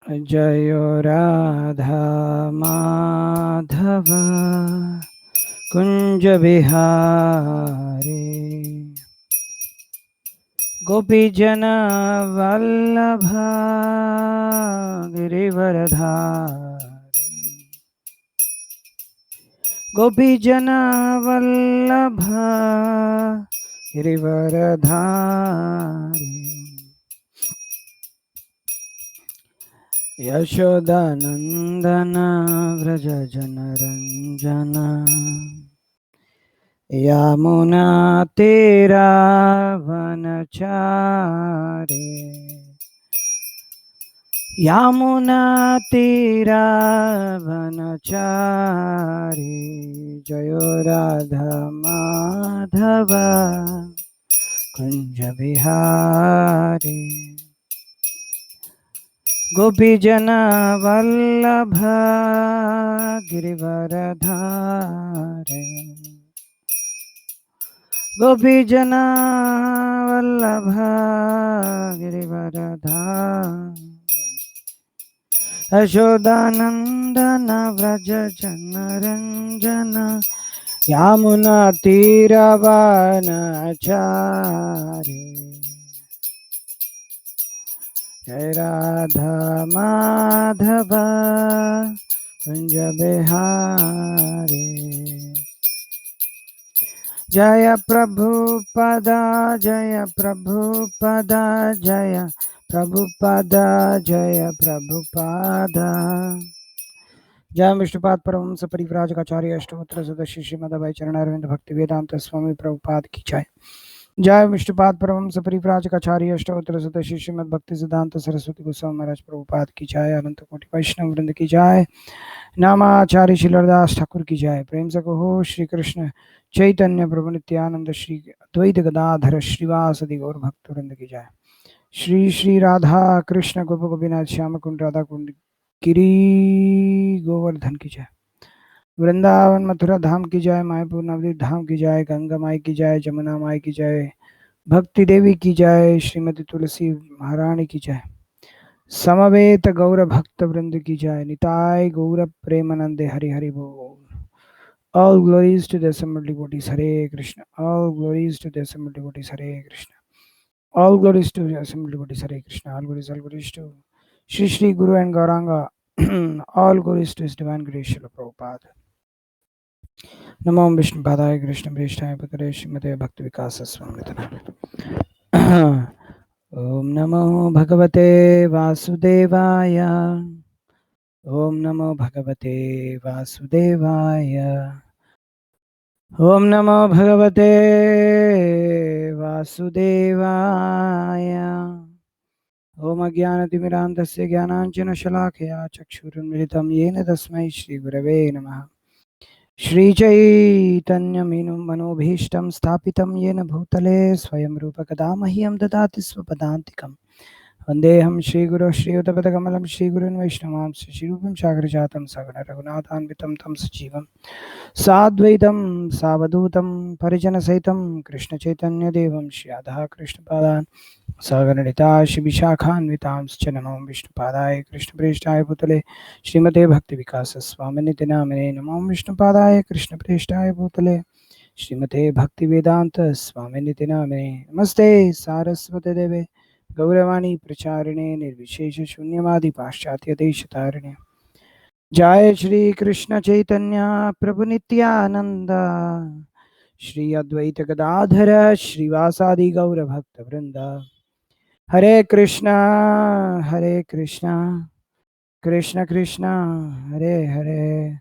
जय राधा माधव कुंज बिहारी गोपीजन वल्लभ गिरिवरधारी गोपीजन वल्लभ गिरिवरधारी यशोदानंदन व्रज जनरंजन यमुना तेरा वनचारे यमुना तेरा वनचारे जयो राधा माधव कुंज बिहारी गोपीजन वल्लभ गिरिवरधारी गोपीजन वल्लभ गिरिवरधारी यशोदानंदन व्रज जनरंजन यमुना तीरवनचारी जय राधा माधव कुंज बिहारी जय प्रभुपदा जय प्रभुपदा जय प्रभुपदा जय प्रभुपदा जय विष्णुपाद परमहंस परिव्राजकाचार्य अष्टोत्तर सदस्य श्रीमद् चरणारविंद भक्ति वेदांत स्वामी प्रभुपाद की जय। जय विष्णुपाद परमहंस परिव्राजकाचार्य अष्टोत्तर सदस्य श्रीमद् भक्ति सिद्धांत सरस्वती गोस्वामी महाराज प्रभुपाद की जय। अनंत कोटि वैष्णव वृंद की जय। नामाचार्य श्रीलरदास ठाकुर की जय। प्रेम से कहो श्री कृष्ण चैतन्य प्रभु नित्यानंद श्री अद्वैत गदाधर श्रीवासदि गौर भक्त वृंद की जय। श्री श्री राधा कृष्ण गोप गोपीनाथ श्याम कुंड राधा कुंड गिरी गोवर्धन की जय। वृंदावन मथुरा धाम की जय। मायापुर नवदीप धाम की जय। गंगा माई की जय। जमुना माई की जय। भक्ति देवी की जय। श्रीमती तुलसी महारानी की जय। समवेत गौर भक्त वृंद की जय। निताय गौर प्रेमानंदे हरि हरि बोल। All glories to the assembled devotees. Hare Krishna. All glories to the assembled devotees. Hare Krishna. All glories to the assembled devotees. Hare Krishna. All glories to Shri Shri Guru and Gauranga. All glories to His divine grace, Srila Prabhupada. नमो विष्णुपादाय कृष्णप्रेष्ठाय पतये श्रीमते भक्तिविकास स्वामिनिधनाय। ओम नमो भगवते वासुदेवाय। ओम नमो भगवते वासुदेवाय। ओम नमो भगवते वासुदेवाय। ओम अज्ञानतिमिरान्धस्य ज्ञानाञ्जनशलाकया चक्षुरुन्मिलितं येन तस्मै श्रीगुरवे नमः। श्रीचैतन्यमनोभीष्टं स्थापितं येन भूतले स्वयं रूपकदा मह्यं ददाति स्वपदान्तिकं। वन्देऽहं श्रीगुरोः श्रीयुतपदकमलं श्रीगुरुन् वैष्णवांश्च श्रीरूपं सागरजातं सगण रघुनाथान्वितं तं सजीवं साद्वैतं सावधूतं परिजनसहितं कृष्णचैतन्यदेवं श्री राधाकृष्णपादान् सागरनिता विशाखान्वितांश्च नमो विष्णुपादाय कृष्णप्रेष्ठाय भूतले श्रीमते भक्तिविकास स्वामिनिति नामिने। नमो विष्णुपादाय कृष्णप्रेष्ठाय भूतले श्रीमते भक्तिवेदांत स्वामिनिति नामिने। नमस्ते सारस्वते देवे गौरवाणी प्रचारिणे निर्विशेष शून्यवादी पाश्चात्य देशतारिणे। जय श्री कृष्ण चैतन्य प्रभु नित्यानंद श्री अद्वैत गदाधर श्रीवासादि गौर भक्त वृंदा। हरे कृष्णा कृष्ण कृष्ण हरे हरे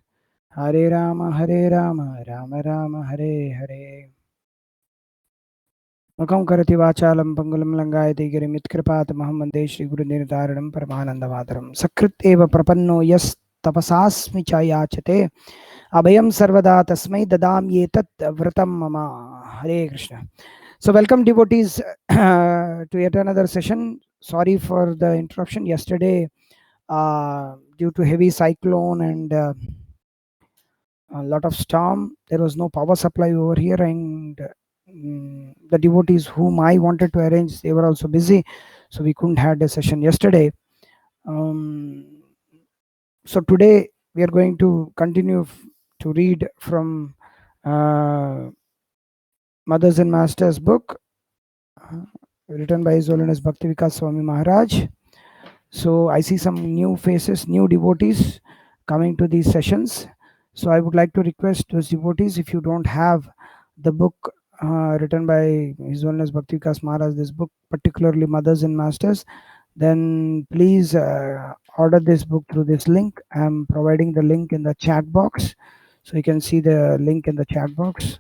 हरे राम राम राम हरे हरे। मुखं करति वाचालं पंगुलं लंघयते गिरिमित्कृपातमहं वन्दे श्रीगुरुनिर्धारणं परमानन्दमातरं। सकृत् एव प्रपन्नो यस्तपसास्मि च याचते अभयं सर्वदा तस्मै ददाम्येतत् व्रतं मम। हरे Krishna. So welcome devotees to yet another session. Sorry for the interruption yesterday due to heavy cyclone and a lot of storm. There was no power supply over here, and the devotees whom I wanted to arrange, they were also busy, so we couldn't have a session yesterday. So today we are going to continue to read from Mothers and Masters book, written by His Holiness Bhakti Vikas Swami Maharaj. So I see some new faces, new devotees coming to these sessions. So I would like to request those devotees, if you don't have the book written by His Holiness Bhakti Vikas Maharaj, this book, particularly Mothers and Masters, then please order this book through this link. I'm providing the link in the chat box. So you can see the link in the chat box.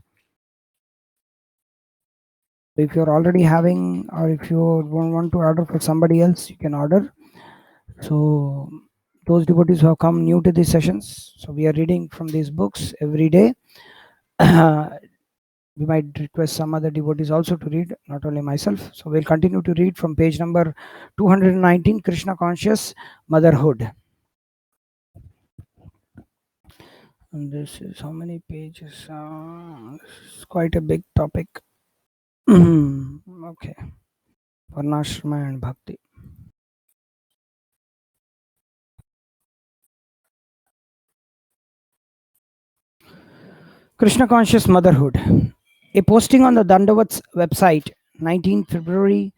If you're already having, or if you want to order for somebody else, you can order. So those devotees who have come new to these sessions, so we are reading from these books every day. We might request some other devotees also to read, not only myself. So we'll continue to read from page number 219, Krishna Conscious Motherhood. And this is how many pages? It's quite a big topic. Okay. Varnashrama and Bhakti. Krishna Conscious Motherhood. A posting on the Dandavat's website, 19th February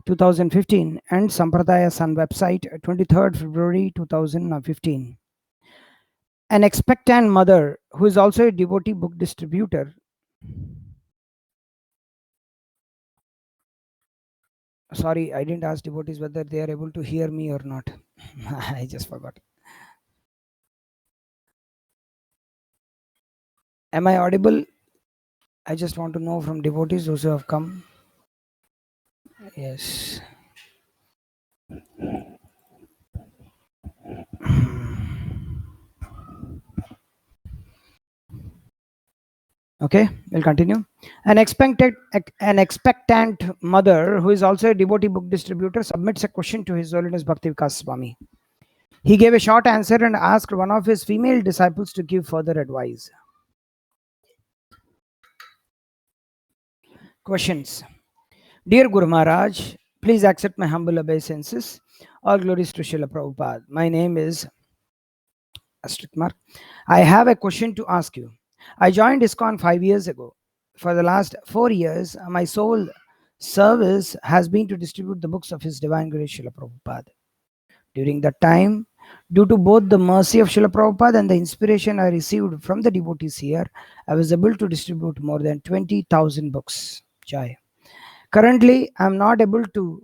2015, and Sampradaya Sun website, 23rd February 2015. An expectant mother who is also a devotee book distributor. Sorry, I didn't ask devotees whether they are able to hear me or not. I just forgot. Am I audible? I just want to know from devotees, those who have come. Yes. Okay, we'll continue. An expectant mother who is also a devotee book distributor submits a question to His Holiness Bhakti Vikas Swami. He gave a short answer and asked one of his female disciples to give further advice. Questions. Dear Guru Maharaj, please accept my humble obeisances. All glories to Srila Prabhupada. My name is asterisk mark. I have a question to ask you. I joined ISKCON 5 years ago. For the last 4 years, my sole service has been to distribute the books of His Divine Grace Srila Prabhupada. During that time, due to both the mercy of Srila Prabhupada and the inspiration I received from the devotees here, I was able to distribute more than 20,000 books. Jai. Currently, I am not able to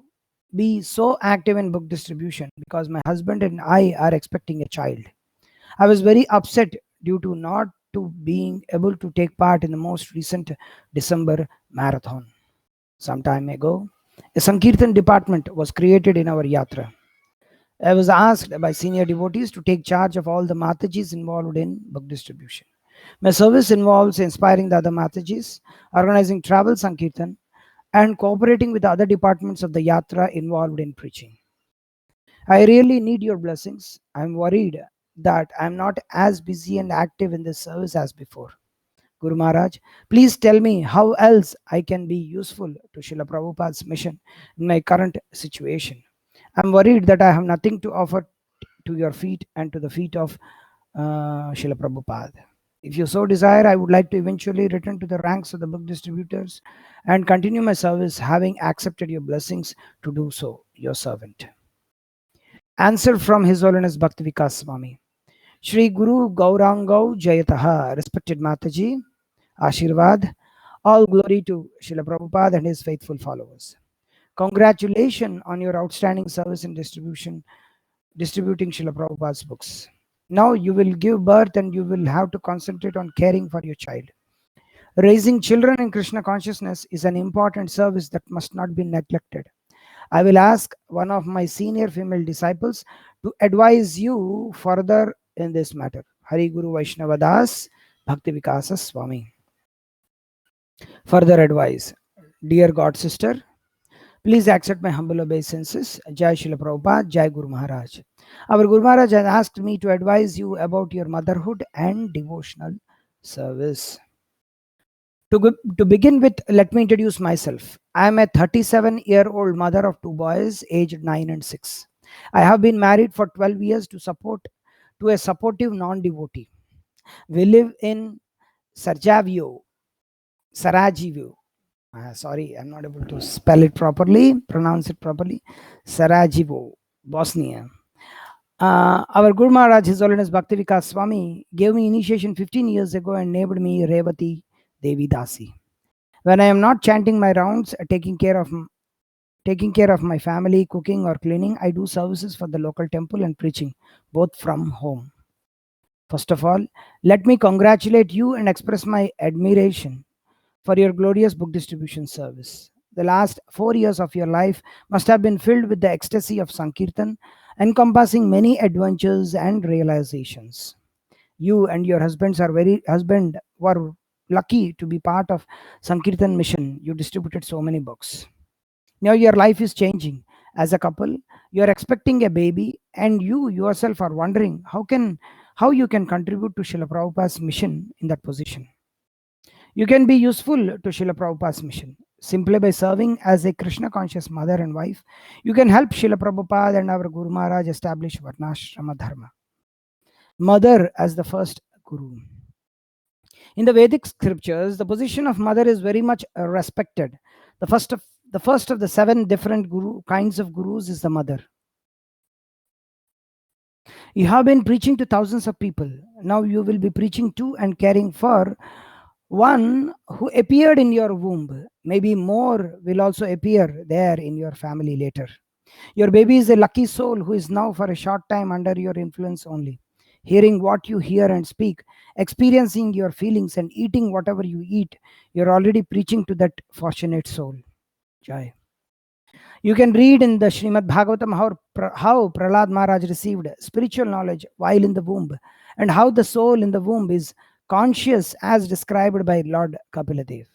be so active in book distribution because my husband and I are expecting a child. I was very upset due to not to being able to take part in the most recent December marathon. Some time ago, a Sankirtan department was created in our yatra. I was asked by senior devotees to take charge of all the Matajis involved in book distribution. My service involves inspiring the other Matajis, organizing travel Sankirtan, and cooperating with the other departments of the yatra involved in preaching. I really need your blessings. I'm worried that I'm not as busy and active in this service as before. Guru Maharaj, please tell me how else I can be useful to Srila Prabhupada's mission in my current situation. I'm worried that I have nothing to offer to your feet and to the feet of Srila Prabhupada. If you so desire, I would like to eventually return to the ranks of the book distributors and continue my service, having accepted your blessings to do so, your servant. Answer from His Holiness Bhakti Vikas Swami. Shri Guru Gaurangau Jayataha, respected Mataji, Ashirvad, all glory to Srila Prabhupada and his faithful followers. Congratulations on your outstanding service in distributing Srila Prabhupada's books. Now you will give birth and you will have to concentrate on caring for your child. Raising children in Krishna consciousness is an important service that must not be neglected. I will ask one of my senior female disciples to advise you further in this matter. Hari Guru Vaishnava Das, Bhakti Vikasa Swami. Further advice. Dear God sister, please accept my humble obeisances. Jai Srila Prabhupada, Jai Guru Maharaj. Our Guru Maharaj has asked me to advise you about your motherhood and devotional service. To begin with, let me introduce myself. I am a 37-year-old mother of two boys aged 9 and 6. I have been married for 12 years to a supportive non-devotee. We live in Sarajevo. Sorry, I'm not able to spell it properly, pronounce it properly. Sarajevo, Bosnia. Our Guru Maharaj, His Holiness Bhakti Vikas Swami, gave me initiation 15 years ago and named me Revati Devi Dasi. When I am not chanting my rounds, taking care of my family, cooking or cleaning, I do services for the local temple and preaching, both from home. First of all, let me congratulate you and express my admiration for your glorious book distribution service. The last 4 years of your life must have been filled with the ecstasy of Sankirtan, encompassing many adventures and realizations. You and your husband were lucky to be part of Sankirtan mission. You distributed so many books. Now your life is changing. As a couple, you are expecting a baby, and you yourself are wondering how you can contribute to Srila Prabhupada's mission in that position. You can be useful to Srila Prabhupada's mission. Simply by serving as a Krishna conscious mother and wife, you can help Srila Prabhupada and our Guru Maharaj establish Varnashrama Dharma. Mother as the first Guru. In the Vedic scriptures, the position of mother is very much respected. The first of the 7 different kinds of gurus is the mother. You have been preaching to thousands of people. Now you will be preaching to and caring for one who appeared in your womb. Maybe more will also appear there in your family later. Your baby is a lucky soul who is now for a short time under your influence only. Hearing what you hear and speak, experiencing your feelings and eating whatever you eat, you're already preaching to that fortunate soul. Jai. You can read in the Srimad Bhagavatam how Prahlad Maharaj received spiritual knowledge while in the womb, and how the soul in the womb is conscious as described by Lord Kapiladev.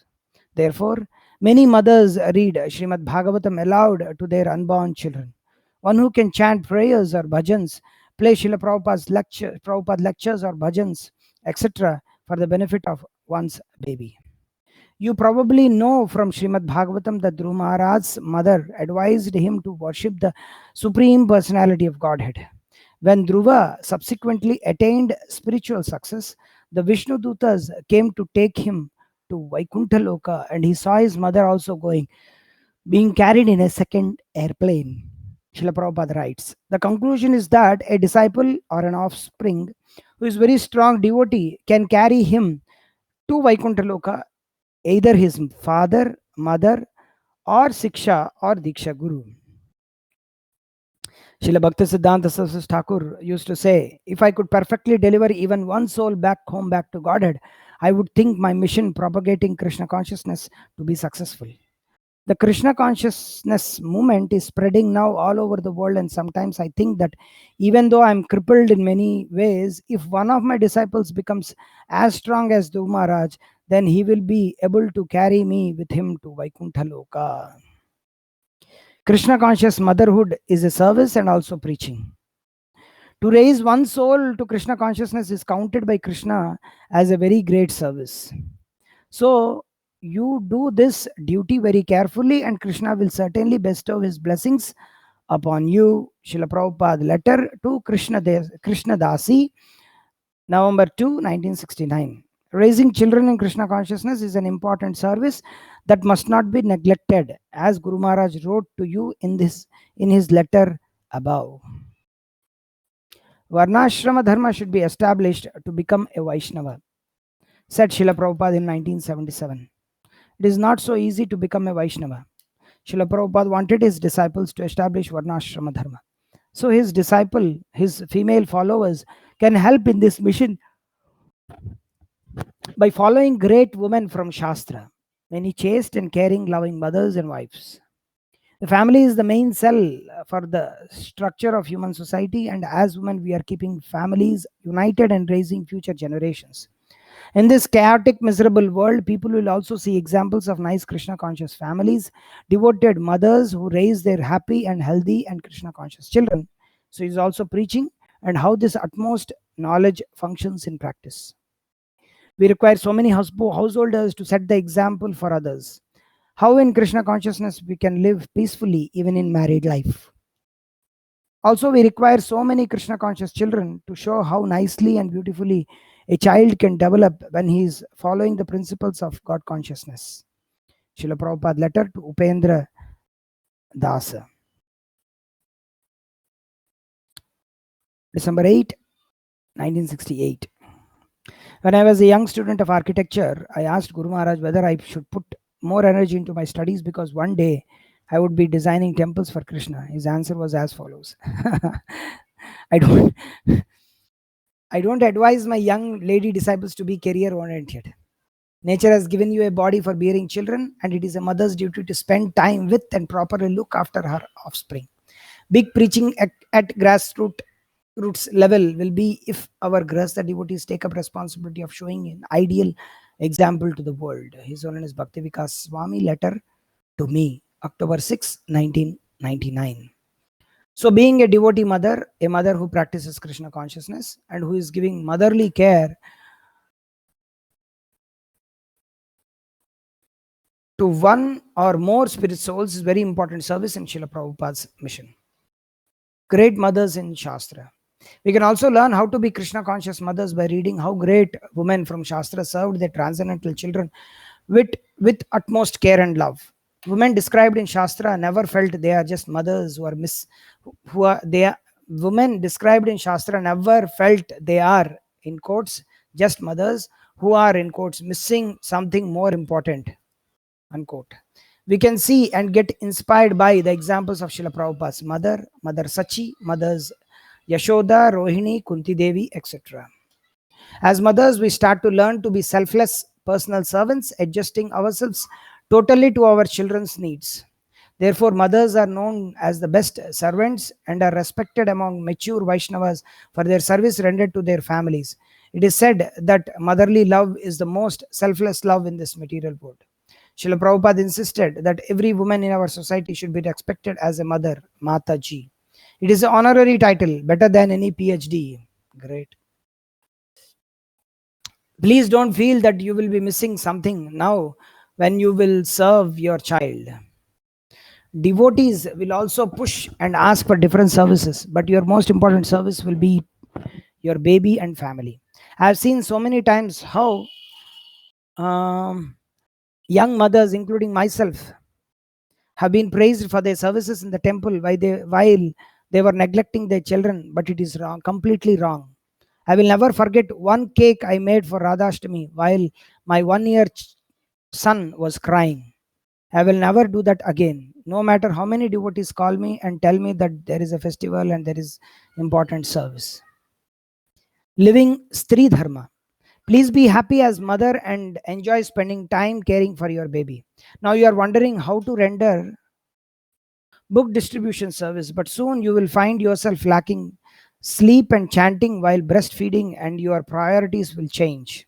Therefore, many mothers read Srimad Bhagavatam aloud to their unborn children. One who can chant prayers or bhajans, play Srila Prabhupada lectures or bhajans, etc., for the benefit of one's baby. You probably know from Srimad Bhagavatam that Dhruva Maharaj's mother advised him to worship the Supreme Personality of Godhead. When Dhruva subsequently attained spiritual success, the Vishnu Dutas came to take him to Vaikuntha Loka, and he saw his mother also being carried in a second airplane. Srila Prabhupada writes, the conclusion is that a disciple or an offspring who is very strong devotee can carry him to Vaikuntha Loka, either his father, mother, or Siksha or Diksha Guru. Srila Bhakti Siddhanta Saraswati Thakur used to say, if I could perfectly deliver even one soul back home, back to Godhead, I would think my mission propagating Krishna consciousness to be successful. The Krishna consciousness movement is spreading now all over the world, and sometimes I think that even though I'm crippled in many ways, if one of my disciples becomes as strong as Dhruva Maharaj, then he will be able to carry me with him to Vaikuntha Loka. Krishna conscious motherhood is a service and also preaching. To raise one soul to Krishna consciousness is counted by Krishna as a very great service. So you do this duty very carefully, and Krishna will certainly bestow his blessings upon you. Srila Prabhupada letter to Krishna Dasi, November 2, 1969. Raising children in Krishna consciousness is an important service that must not be neglected, as Guru Maharaj wrote to you in his letter above. Varnashrama Dharma should be established to become a Vaishnava, said Srila Prabhupada in 1977. It is not so easy to become a Vaishnava. Srila Prabhupada wanted his disciples to establish Varnashrama Dharma. So his female followers, can help in this mission by following great women from Shastra, many chaste and caring, loving mothers and wives. The family is the main cell for the structure of human society, and as women, we are keeping families united and raising future generations. In this chaotic, miserable world, people will also see examples of nice Krishna conscious families, devoted mothers who raise their happy and healthy and Krishna conscious children. So he's also preaching and how this utmost knowledge functions in practice. We require so many householders to set the example for others. How in Krishna consciousness we can live peacefully even in married life. Also, we require so many Krishna conscious children to show how nicely and beautifully a child can develop when he is following the principles of God consciousness. Srila Prabhupada letter to Upendra Dasa. December 8, 1968. When I was a young student of architecture, I asked Guru Maharaj whether I should put more energy into my studies because one day I would be designing temples for Krishna. His answer was as follows. I don't I don't advise my young lady disciples to be career oriented. Nature has given you a body for bearing children, and it is a mother's duty to spend time with and properly look after her offspring. Big preaching at grassroots roots level will be if our Grahastha devotees take up responsibility of showing an ideal example to the world. His Holiness Bhakti Vikas Swami letter to me, October 6, 1999. So, being a devotee mother, a mother who practices Krishna consciousness and who is giving motherly care to one or more spirit souls is very important service in Srila Prabhupada's mission. Great mothers in Shastra. We can also learn how to be Krishna conscious mothers by reading how great women from Shastra served their transcendental children with utmost care and love. Women described in Shastra never felt they are just mothers who are they are women described in Shastra never felt they are in quotes just mothers who are in quotes missing something more important unquote. We can see and get inspired by the examples of Srila Prabhupada's mother, Mother Sachi, mothers Yashoda, Rohini, Kunti Devi, etc. As mothers, we start to learn to be selfless personal servants, adjusting ourselves totally to our children's needs. Therefore, mothers are known as the best servants and are respected among mature Vaishnavas for their service rendered to their families. It is said that motherly love is the most selfless love in this material world. Srila Prabhupada insisted that every woman in our society should be respected as a mother, Mataji. It is an honorary title, better than any PhD. Great. Please don't feel that you will be missing something now when you will serve your child. Devotees will also push and ask for different services, but your most important service will be your baby and family. I have seen so many times how young mothers, including myself, have been praised for their services in the temple while they were neglecting their children, but it is wrong, completely wrong. I will never forget one cake I made for Radhashtami while my 1 year son was crying. I will never do that again. No matter how many devotees call me and tell me that there is a festival and there is important service. Living Stri Dharma. Please be happy as mother and enjoy spending time caring for your baby. Now you are wondering how to render book distribution service, but soon you will find yourself lacking sleep and chanting while breastfeeding, and your priorities will change.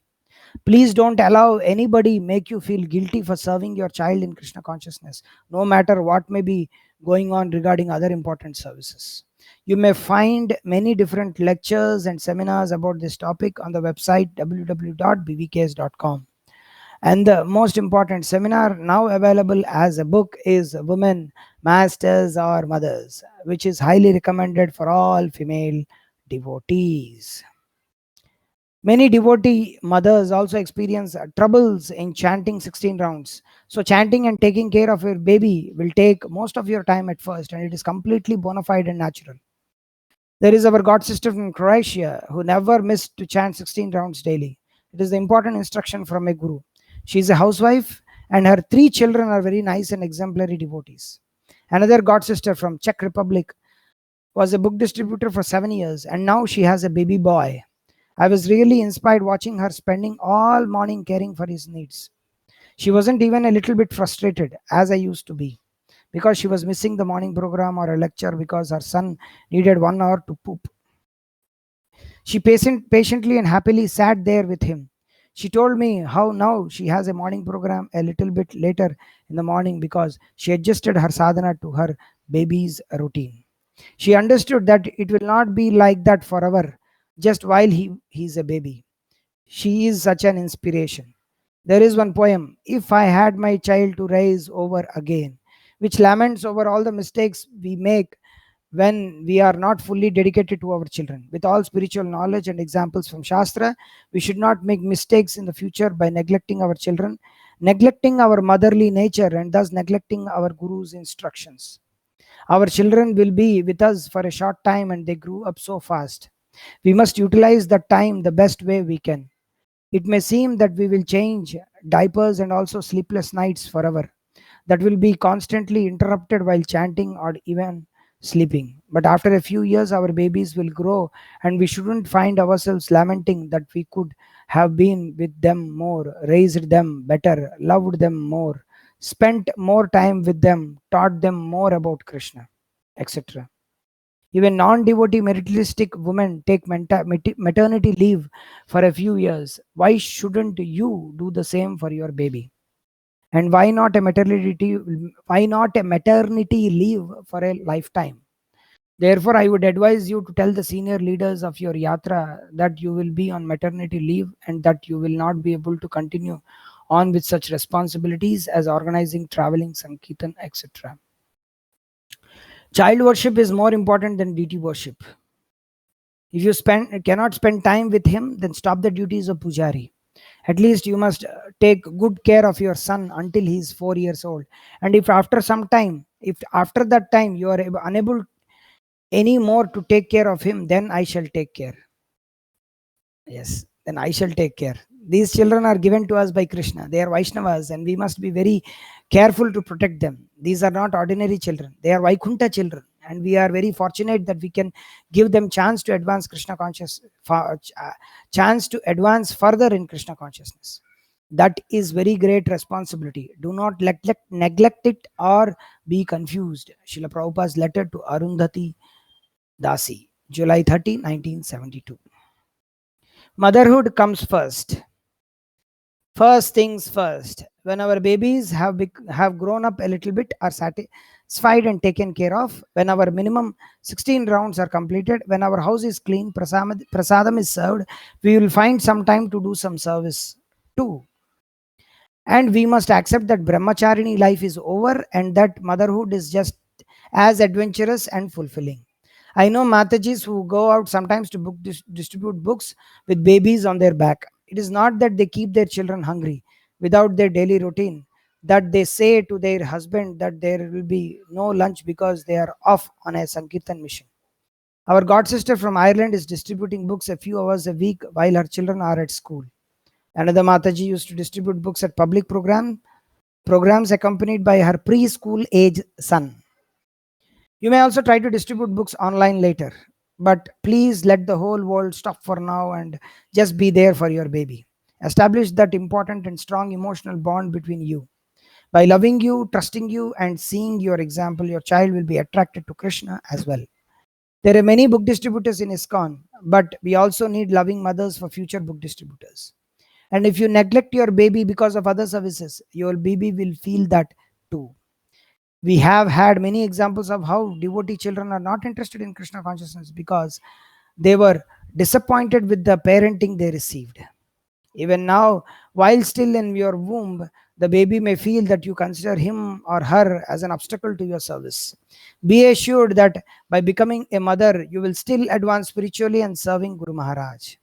Please don't allow anybody make you feel guilty for serving your child in Krishna consciousness, no matter what may be going on regarding other important services. You may find many different lectures and seminars about this topic on the website www.bvks.com. And the most important seminar now available as a book is Women, Masters or Mothers, which is highly recommended for all female devotees. Many devotee mothers also experience troubles in chanting 16 rounds. So, chanting and taking care of your baby will take most of your time at first, and it is completely bona fide and natural. There is our god sister from Croatia who never missed to chant 16 rounds daily. It is the important instruction from a guru. She is a housewife, and her 3 children are very nice and exemplary devotees. Another god sister from Czech Republic was a book distributor for 7 years, and now she has a baby boy. I was really inspired watching her spending all morning caring for his needs. She wasn't even a little bit frustrated, as I used to be, because she was missing the morning program or a lecture because her son needed 1 hour to poop. She patiently and happily sat there with him. She told me how now she has a morning program a little bit later in the morning because she adjusted her sadhana to her baby's routine. She understood that it will not be like that forever, just while he's a baby. She is such an inspiration. There is one poem, If I Had My Child to Raise Over Again, which laments over all the mistakes we make when we are not fully dedicated to our children. With all spiritual knowledge and examples from Shastra, we should not make mistakes in the future by neglecting our children, neglecting our motherly nature, and thus neglecting our Guru's instructions. Our children will be with us for a short time and they grew up so fast. We must utilize the time the best way we can. It may seem that we will change diapers and also sleepless nights forever, that will be constantly interrupted while chanting or even sleeping. But after a few years, our babies will grow, and we shouldn't find ourselves lamenting that we could have been with them more, raised them better, loved them more, spent more time with them, taught them more about Krishna, etc. Even non devotee materialistic women take maternity leave for a few years. Why shouldn't you do the same for your baby? And why not a maternity leave for a lifetime? Therefore, I would advise you to tell the senior leaders of your yatra that you will be on maternity leave and that you will not be able to continue on with such responsibilities as organizing, traveling, sankirtan, etc. Child worship is more important than deity worship. If you cannot spend time with him, then stop the duties of pujari. At least you must take good care of your son until he is 4 years old. And if after that time you are unable any more to take care of him, then I shall take care. Yes, then I shall take care. These children are given to us by Krishna. They are Vaishnavas, and we must be very careful to protect them. These are not ordinary children. They are Vaikunta children. And we are very fortunate that we can give them chance to advance Krishna chance to advance further in Krishna consciousness. That is very great responsibility. Do not neglect it or be confused. Srila Prabhupada's letter to Arundhati Dasi, July 30, 1972. Motherhood comes first. First things first. When our babies have grown up a little bit, are satisfied and taken care of, when our minimum 16 rounds are completed, when our house is clean, prasadam is served, we will find some time to do some service too. And we must accept that brahmacharini life is over and that motherhood is just as adventurous and fulfilling. I know Matajis who go out sometimes to distribute books with babies on their back. It is not that they keep their children hungry without their daily routine, that they say to their husband that there will be no lunch because they are off on a Sankirtan mission. Our god sister from Ireland is distributing books a few hours a week while her children are at school. Another Mataji used to distribute books at public programs accompanied by her preschool age son. You may also try to distribute books online later, but please let the whole world stop for now and just be there for your baby. Establish that important and strong emotional bond between you. By loving you, trusting you, and seeing your example, your child will be attracted to Krishna as well. There are many book distributors in ISKCON, but we also need loving mothers for future book distributors. And if you neglect your baby because of other services, your baby will feel that too. We have had many examples of how devotee children are not interested in Krishna consciousness because they were disappointed with the parenting they received. Even now, while still in your womb, the baby may feel that you consider him or her as an obstacle to your service. Be assured that by becoming a mother, you will still advance spiritually and serving Guru Maharaj.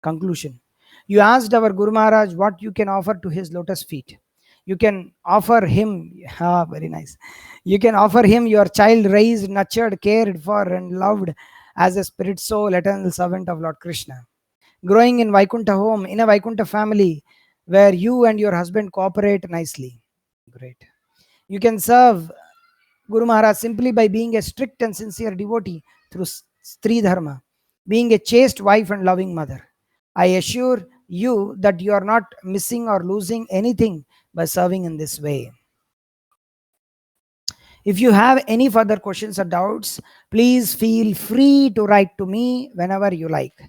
Conclusion. You asked our Guru Maharaj what you can offer to his lotus feet. You can offer him, very nice. You can offer him your child raised, nurtured, cared for, and loved as a spirit soul, eternal servant of Lord Krishna. Growing in Vaikunta home, in a Vaikunta family where you and your husband cooperate nicely. Great. You can serve Guru Maharaj simply by being a strict and sincere devotee through Stri Dharma, being a chaste wife and loving mother. I assure you that you are not missing or losing anything by serving in this way. If you have any further questions or doubts, please feel free to write to me whenever you like.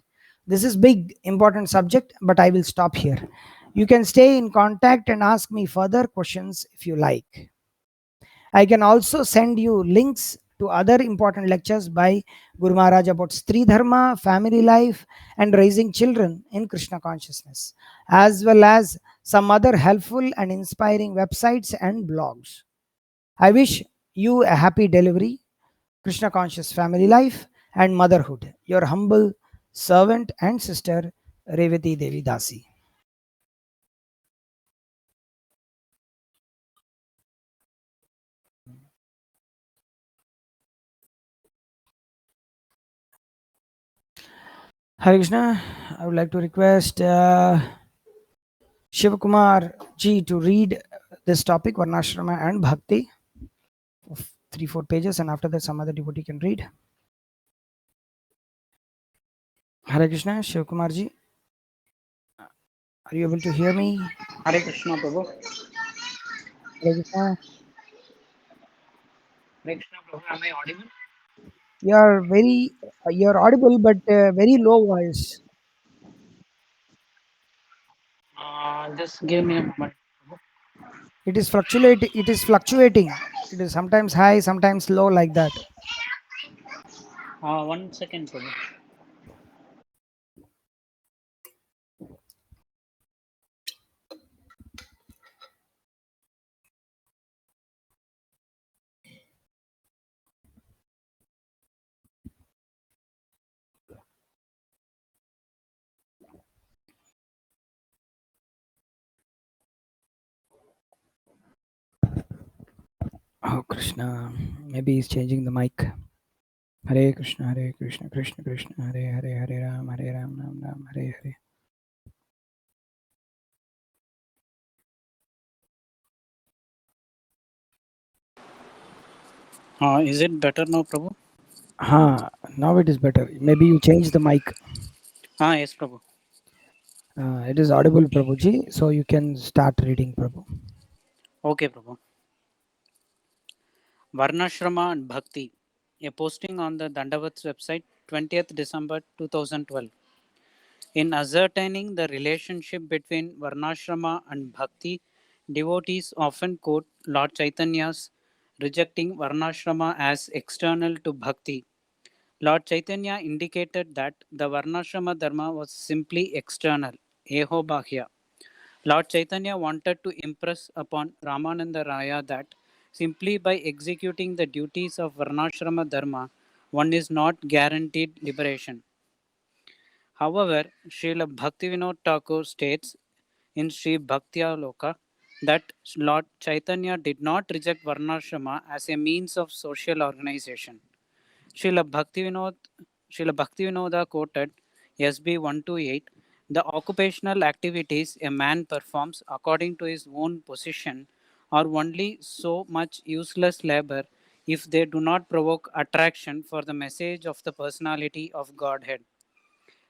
This is big, important subject, but I will stop here. You can stay in contact and ask me further questions if you like. I can also send you links to other important lectures by Guru Maharaj about Stri Dharma, family life, and raising children in Krishna consciousness, as well as some other helpful and inspiring websites and blogs. I wish you a happy delivery. Krishna conscious family life, and motherhood. Your humble servant and sister, Revati Devi Dasi. Hare Krishna. I would like to request Shivakumar ji to read this topic, Varnashrama and Bhakti, of 3-4 pages, and after that, some other devotee can read. Hare Krishna, Shivakumar ji. Are you able to hear me? Hare Krishna, Prabhu. Hare Krishna. Hare Krishna, Prabhu. Am I audible? You're audible, but very low voice. Just give me a moment. It is fluctuating. It is sometimes high, sometimes low, like that. 1 second, Prabhu. Oh, Krishna. Maybe he's changing the mic. Hare Krishna, Krishna Krishna, Hare Hare, Hare Ram, Ram Ram, Hare Hare. Is it better now, Prabhu? Now it is better. Maybe you change the mic. Yes, Prabhu. It is audible, Prabhuji, so you can start reading, Prabhu. Okay, Prabhu. Varnashrama and Bhakti, a posting on the Dandavat's website, 20th December 2012. In ascertaining the relationship between Varnashrama and Bhakti, devotees often quote Lord Chaitanya's rejecting Varnashrama as external to Bhakti. Lord Chaitanya indicated that the Varnashrama Dharma was simply external, eho bahya. Lord Chaitanya wanted to impress upon Ramananda Raya that simply by executing the duties of Varnashrama Dharma, one is not guaranteed liberation. However, Srila Bhaktivinoda Thakur states in Sri Bhaktialoka that Lord Chaitanya did not reject Varnashrama as a means of social organization. Srila Bhaktivinoda, Srila Bhaktivinoda quoted SB 128, the occupational activities a man performs according to his own position are only so much useless labor if they do not provoke attraction for the message of the personality of Godhead.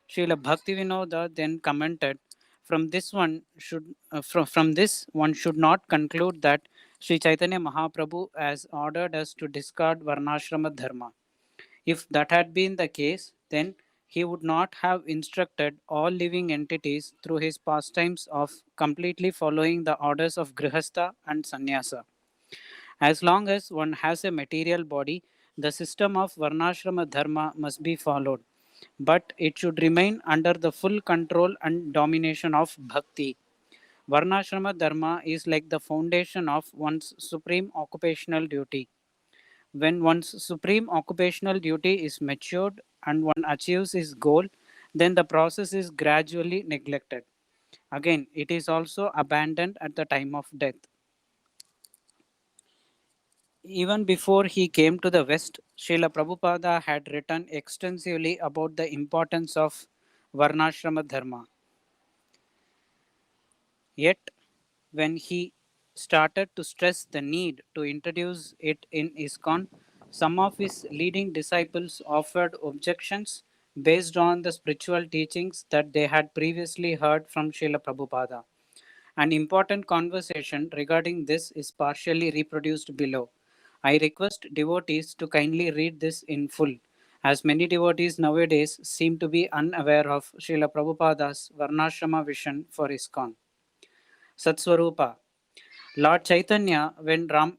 Srila Bhaktivinoda then commented, from this one should not conclude that Sri Chaitanya Mahaprabhu has ordered us to discard Varnashrama Dharma. If that had been the case, then he would not have instructed all living entities through his pastimes of completely following the orders of Grihastha and Sannyasa. As long as one has a material body, the system of Varnashrama Dharma must be followed, but it should remain under the full control and domination of Bhakti. Varnashrama Dharma is like the foundation of one's supreme occupational duty. When one's supreme occupational duty is matured and one achieves his goal, then the process is gradually neglected. Again, it is also abandoned at the time of death. Even before he came to the West, Srila Prabhupada had written extensively about the importance of Varnashrama Dharma. Yet, when he started to stress the need to introduce it in ISKCON, some of his leading disciples offered objections based on the spiritual teachings that they had previously heard from Srila Prabhupada. An important conversation regarding this is partially reproduced below. I request devotees to kindly read this in full, as many devotees nowadays seem to be unaware of Srila Prabhupada's Varnashrama vision for ISKCON. Satswarupa. Lord Chaitanya, when Ramananda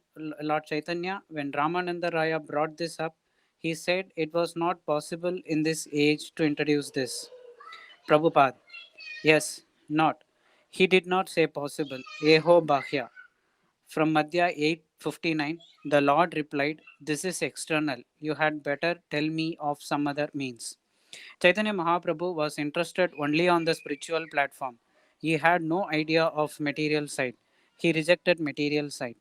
Raya brought this up, he said it was not possible in this age to introduce this. Prabhupada. Yes, not. He did not say possible. Eho Bahya. From Madhya 59. The Lord replied, "This is external. You had better tell me of some other means." Chaitanya Mahaprabhu was interested only on the spiritual platform. He had no idea of material side. He rejected material side.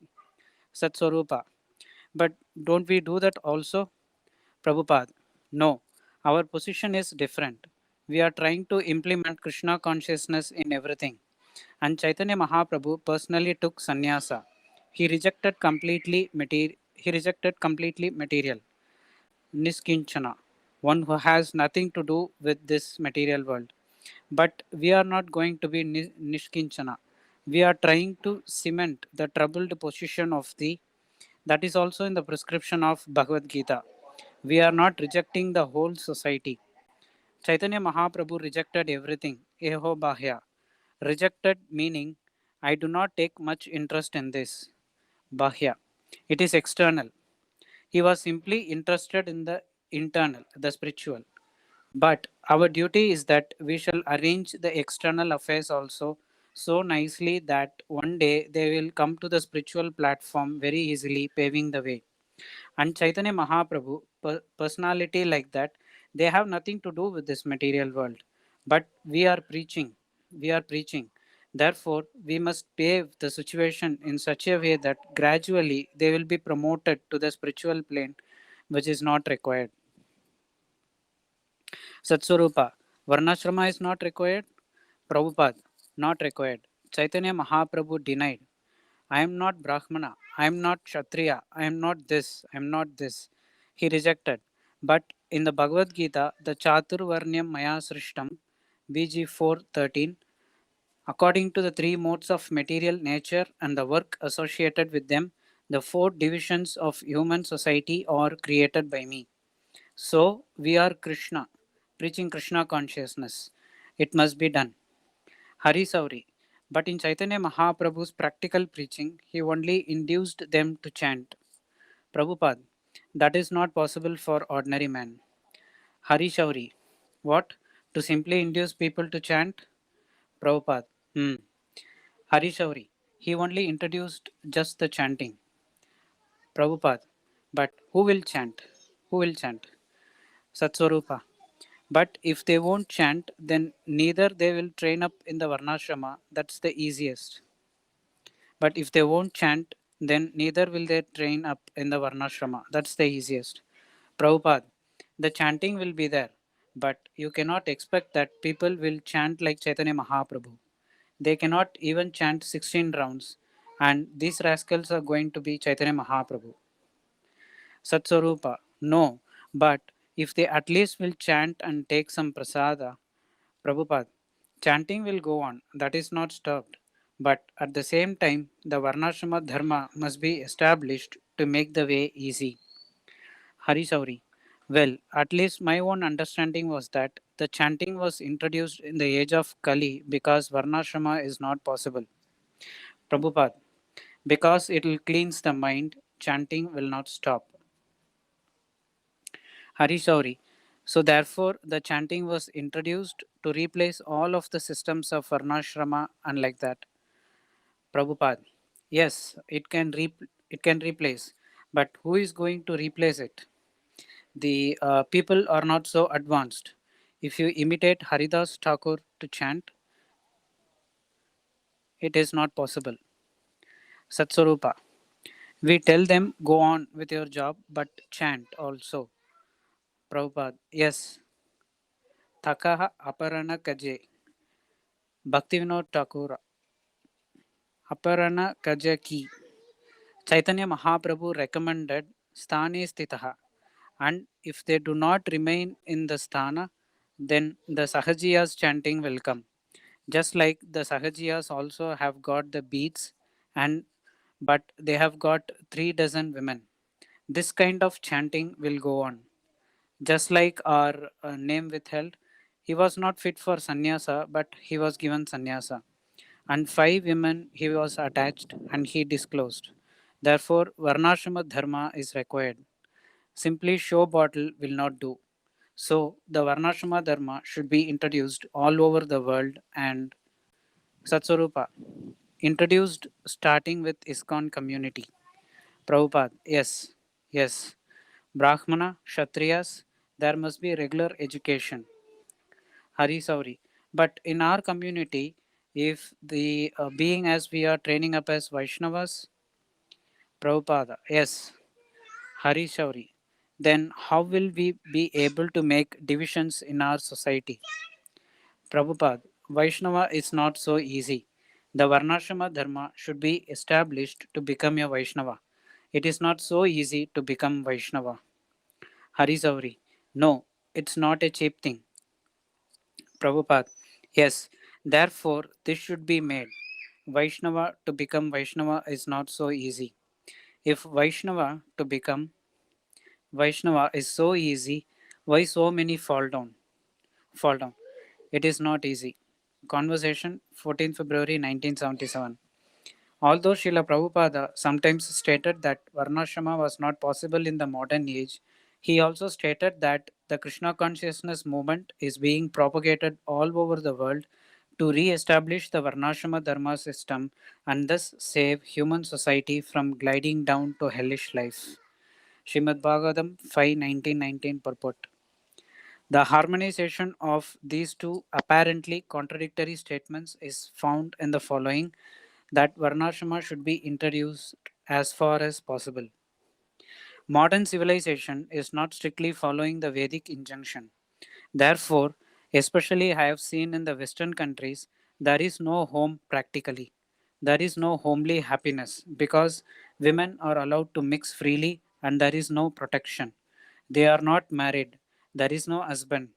Satswarupa. But don't we do that also? Prabhupada. No, our position is different. We are trying to implement Krishna consciousness in everything. And Chaitanya Mahaprabhu personally took sannyasa. He rejected completely material. Niskinchana, one who has nothing to do with this material world. But we are not going to be Nishkinchana. We are trying to cement the troubled position of the, that is also in the prescription of Bhagavad Gita. We are not rejecting the whole society. Chaitanya Mahaprabhu rejected everything, Eho Bahya. Rejected meaning, I do not take much interest in this. Bahya. It is external. He was simply interested in the internal, the spiritual. But our duty is that we shall arrange the external affairs also so nicely that one day they will come to the spiritual platform very easily, paving the way. And Chaitanya Mahaprabhu, personality like that, they have nothing to do with this material world. But we are preaching. We are preaching. Therefore, we must pave the situation in such a way that gradually they will be promoted to the spiritual plane, which is not required. Satswarupa, Varnashrama is not required. Prabhupada, not required. Chaitanya Mahaprabhu denied. I am not Brahmana, I am not Kshatriya, I am not this, I am not this. He rejected. But in the Bhagavad Gita, the Chaturvarnyam Maya Srishtam, BG 4:13, according to the three modes of material nature and the work associated with them, the four divisions of human society are created by me. So we are Krishna, preaching Krishna consciousness. It must be done. Hari Sauri. But in Chaitanya Mahaprabhu's practical preaching, he only induced them to chant. Prabhupada. That is not possible for ordinary man. Hari Shauri. What? To simply induce people to chant? Prabhupada. Hmm. Hari Shauri. He only introduced just the chanting. Prabhupada. But who will chant? Who will chant? Satswarupa. But if they won't chant, then neither they will train up in the Varnashrama. That's the easiest. But if they won't chant, then neither will they train up in the Varnashrama. That's the easiest. Prabhupada, the chanting will be there, but you cannot expect that people will chant like Chaitanya Mahaprabhu. They cannot even chant 16 rounds, and these rascals are going to be Chaitanya Mahaprabhu. Satsarupa, no, but if they at least will chant and take some prasada, Prabhupada, chanting will go on, that is not stopped. But at the same time, the Varnashrama Dharma must be established to make the way easy. Hari Sauri. Well, at least my own understanding was that the chanting was introduced in the age of Kali because Varnashrama is not possible. Prabhupada. Because it will cleanse the mind, chanting will not stop. Hari Sauri. So therefore, the chanting was introduced to replace all of the systems of Varnashrama and like that. Prabhupada. Yes, it can replace, but who is going to replace it? The people are not so advanced. If you imitate Haridas Thakur to chant, it is not possible. Satsarupa. We tell them go on with your job, but chant also. Prabhupada. Yes. Takaha Aparana Kaje. Bhaktivinoda Thakur. Aparana Kajaki. Chaitanya Mahaprabhu recommended Sthane Stitaha, and if they do not remain in the sthana, then the Sahajiyas chanting will come. Just like the Sahajiyas also have got the beads, and but they have got 3 dozen women. This kind of chanting will go on. Just like our name withheld, he was not fit for sannyasa, but he was given sannyasa. And 5 women he was attached and he disclosed. Therefore, Varnashrama Dharma is required. Simply show bottle will not do. So, the Varnashrama Dharma should be introduced all over the world and Satsarupa introduced starting with ISKCON community. Prabhupada, yes, yes. Brahmana, Kshatriyas, there must be regular education. Hari Sauri. But in our community, if the being as we are training up as Vaishnavas, Prabhupada, yes, Hari Sauri, then how will we be able to make divisions in our society? Prabhupada, Vaishnava is not so easy. The Varnashrama Dharma should be established to become a Vaishnava. It is not so easy to become Vaishnava. Hari Sauri, no, it's not a cheap thing. Prabhupada, yes, therefore this should be made. Vaishnava to become Vaishnava is not so easy. If Vaishnava to become Vaishnava is so easy, why so many fall down? Fall down. It is not easy. Conversation 14 February 1977. Although Srila Prabhupada sometimes stated that Varnashrama was not possible in the modern age, he also stated that the Krishna consciousness movement is being propagated all over the world to re establish the Varnashrama Dharma system and thus save human society from gliding down to hellish life. Srimad Bhagavatam 5:19-19 purport. The harmonization of these two apparently contradictory statements is found in the following: that Varnashrama should be introduced as far as possible. Modern civilization is not strictly following the Vedic injunction. Therefore, especially I have seen in the Western countries, there is no home practically. There is no homely happiness because women are allowed to mix freely and there is no protection. They are not married. There is no husband.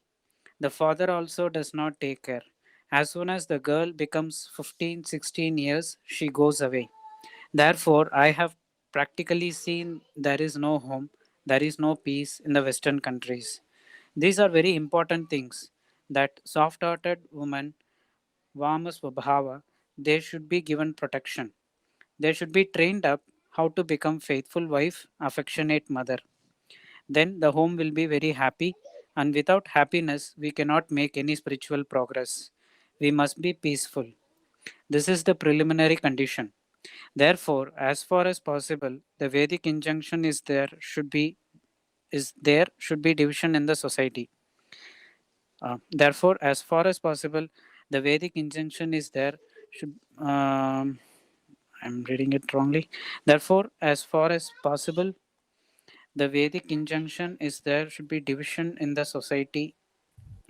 The father also does not take care. As soon as the girl becomes 15, 16 years, she goes away. Therefore, I have practically seen there is no home, there is no peace in the Western countries. These are very important things that soft hearted women, Vama Swabhava, they should be given protection. They should be trained up how to become faithful wife, affectionate mother. Then the home will be very happy, and without happiness, we cannot make any spiritual progress. We must be peaceful. This is the preliminary condition. Therefore, as far as possible, the Vedic injunction is there should be division in the society. Therefore, as far as possible, the Vedic injunction is there should I'm reading it wrongly. Therefore, as far as possible, the Vedic injunction is there should be division in the society.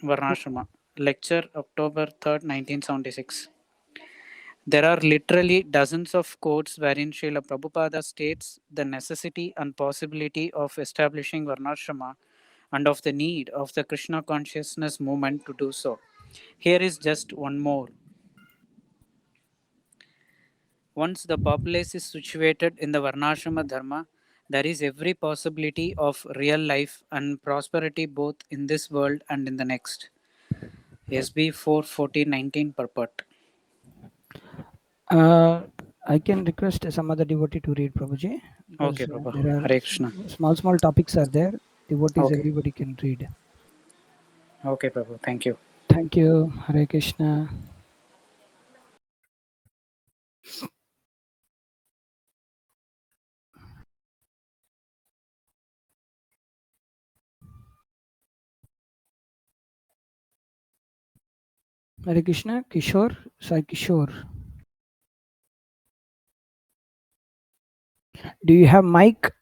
Varnashrama. Lecture October 3rd, 1976. There are literally dozens of quotes wherein Srila Prabhupada states the necessity and possibility of establishing Varnashrama and of the need of the Krishna consciousness movement to do so. Here is just one more. Once the populace is situated in the Varnashrama Dharma, there is every possibility of real life and prosperity both in this world and in the next. SB 4:14-19 purport. I can request some other devotee to read, Prabhuji, Okay, because Prabhu. there are Hare Krishna. small topics are there. Devotees, Okay. everybody can read. Okay, Prabhu. Thank you. Thank you. Hare Krishna. Hare Krishna. Kishore, Sai Kishore. Do you have mic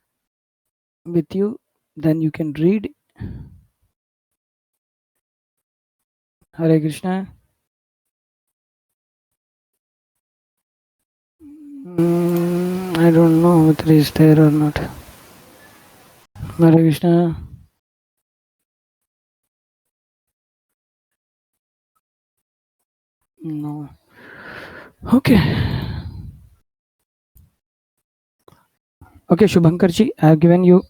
with you? Then you can read. Hare Krishna. I don't know whether he's there or not. Hare Krishna. No. Okay. Okay, Shubhankarji, I have given you